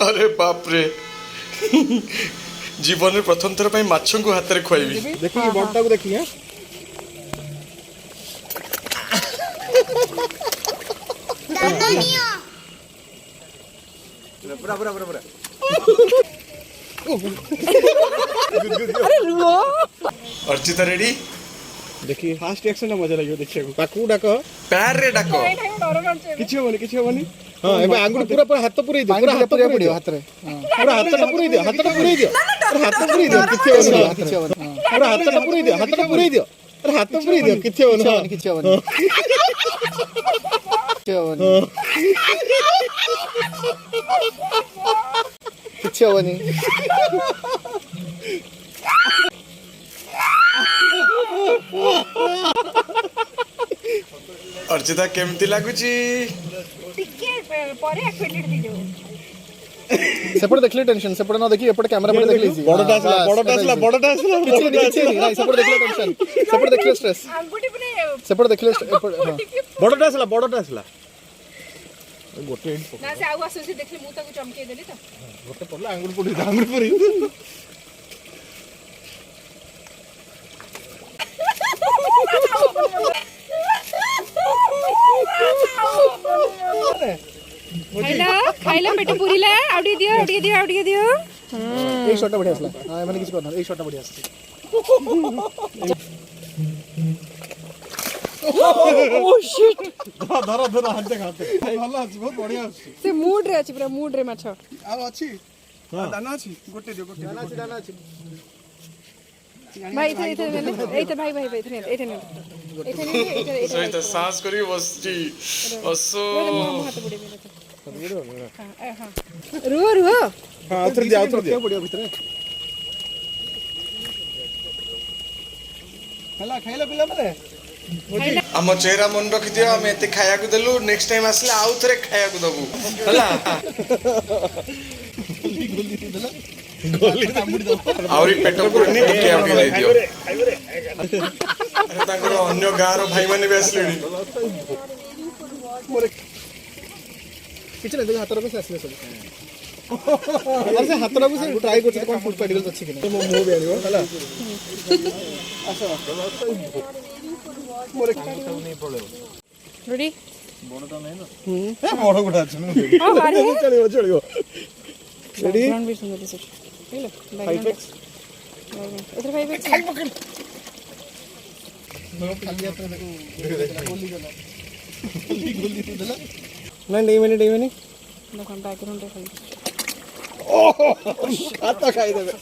अरे बाप रे जीवन में प्रथम थर पर माछ को हाथ में खुआई देखिए बड़टा को देखिए पूरा पूरा पूरा पूरा अर्चिता रेडी देखिए फास्ट रिएक्शन ना मजा लगे देखिए ताकू डाको पैर रे डाको किछि होबनी हां एबे आंगुल पूरा पूरा हाथ पुरै दियो पूरा हाथ पुरै पड़ियो हाथ रे पूरा हाथ पुरै दियो हाथ पुरै दियो अरे हाथ पुरै दियो किछि होबनी पूरा हाथ पुरै दियो हाथ पुरै दियो अरे हाथ पुरै दियो किछि होबनी किछि होबनी किछि होबनी अर्चिता केमती लागुची सेपट देखले टेंशन सेपट ना देखी एपट कैमरा पर देखली जी बड़टा असला नहीं सेपट देखले टेंशन सेपट देखले स्ट्रेस सेपट देखले बड़टा असला गोटे ना से आउ आसु से देखले मु ताको चमके देली त गोटे पड़ला आंगुल पड़ी खाइला पेट पुरीला आउडी दियो एक शॉट बढ़िया असला हां माने किछ करना एक शॉट बढ़िया असला ओ शिट धर हाथ खाते भलो अछि बहुत बढ़िया अछि से मूड रे अछि पूरा मूड रे माछ आ अछि दाना अछि गोटे दियो दाना अछि भाई इथे भाई इथे सही तो सांस करी बसची असो हाथ बुड़े हां रुओ हां उतर दिया बढ़िया भीतर खाइला पिला माने आम चेहरा मन रखि दियो हम एते खाया को देलु नेक्स्ट टाइम आसले आउ थरे खाया को दबु हला आउरी पेट पुरनी टिके आउरी दे दियो अरे ताकर अन्य गारो भाई माने भी आसलेनी किछ नै हाथ रे आसले सब अरे से हाथ रे से ट्राई करछ कोन फुड पार्टिकल अछि कि नै मो भी आनियो हला मोरे नहीं पड़े रेडी बड़टा नै ना बड़ गुडा अछि हां बारे चलियो रेडी ग्राउंड भी सुंदर दिसछ हेलो 5x इधर 5x पकड़ नो खाली हाथ में गोली देला नहीं मैंने देखो बैकग्राउंड रे ओह आता खाई देबे